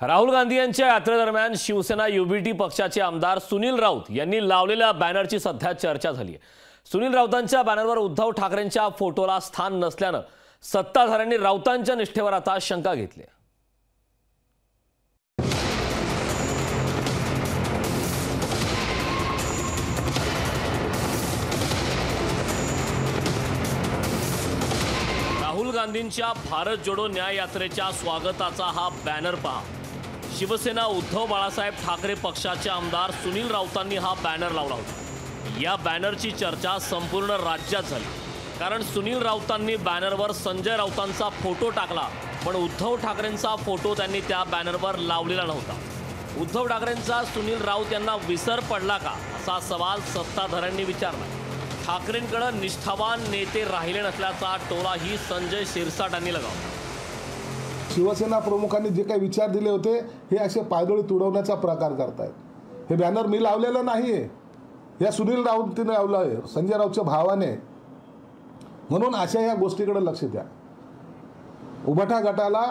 राहुल गांधी यांच्या यात्रेदरम्यान शिवसेना युबीटी पक्षाचे आमदार सुनील राऊत यांनी लावलेल्या बॅनरची सध्या चर्चा झाली आहे। सुनील राऊतांच्या बॅनरवर उद्धव ठाकरेंच्या फोटोला स्थान नसल्याने सत्ताधाऱ्यांनी राऊतांच्या निष्ठेवर आता शंका घेतली आहे। राहुल गांधींच्या भारत जोडो न्याय यात्रेच्या स्वागताचा हा बॅनर पहा। शिवसेना उद्धव बाळासाहेब ठाकरे पक्षाचे आमदार सुनील राऊतांनी हा बॅनर लावला होता। या बॅनरची चर्चा संपूर्ण राज्यात झाली, कारण सुनील राऊतांनी बॅनरवर संजय राऊतांचा फोटो टाकला, पण उद्धव ठाकरेंचा फोटो त्यांनी त्या बॅनरवर लावलेला नव्हता। उद्धव ठाकरेंचा सुनील राऊत यांना विसर पडला का असा सवाल सत्ताधाऱ्यांनी विचारला। ठाकरेंकडे निष्ठावान नेते राहिले नसल्याचा टोलाही संजय शिरसाट यांनी लगावला। शिवसेना प्रमुखांनी जे काही विचार दिले होते हे असे पायदळी तुडवण्याचा प्रकार करतायत। हे बॅनर मी लावलेलं नाहीये, या सुनील राऊतांनी लावलं आहे, संजय राऊतच्या भावाने। म्हणून अशा या गोष्टीकडे लक्ष द्या। उभाटा गटाला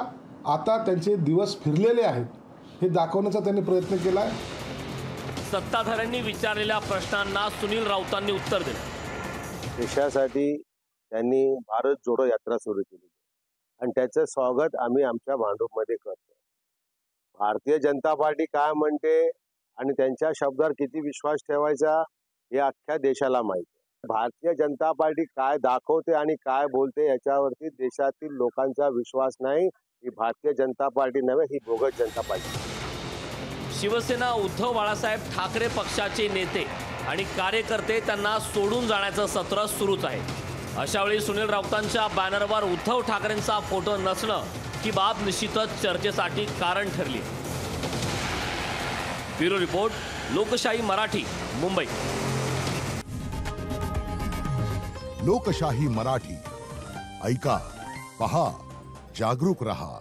आता त्यांचे दिवस फिरलेले आहेत हे दाखवण्याचा त्यांनी प्रयत्न केला आहे। सत्ताधाऱ्यांनी विचारलेल्या प्रश्नांना सुनील राऊतांनी उत्तर दिलं। देशासाठी त्यांनी भारत जोडो यात्रा सुरू केली आणि त्याचं स्वागत आम्ही आमच्या भांडूपमध्ये करतो। भारतीय जनता पार्टी काय म्हणते आणि त्यांच्या शब्दावर किती विश्वास ठेवायचा हे अख्ख्या देशाला माहिती आहे। भारतीय जनता पार्टी काय दाखवते आणि काय बोलते याच्यावरती देशातील लोकांचा विश्वास नाही। ही भारतीय जनता पार्टी नव्हे, ही बोगस जनता पार्टी। शिवसेना उद्धव बाळासाहेब ठाकरे पक्षाचे नेते आणि कार्यकर्ते त्यांना सोडून जाण्याचं सत्र सुरूच आहे। अशावेळी सुनील राऊतांच्या बॅनरवर उद्धव ठाकरेंचा फोटो नसणं ही बाब निश्चितच चर्चेसाठी कारण ठरली। ब्युरो रिपोर्ट, लोकशाही मराठी, मुंबई। लोकशाही मराठी, ऐका, पहा, जागरूक रहा।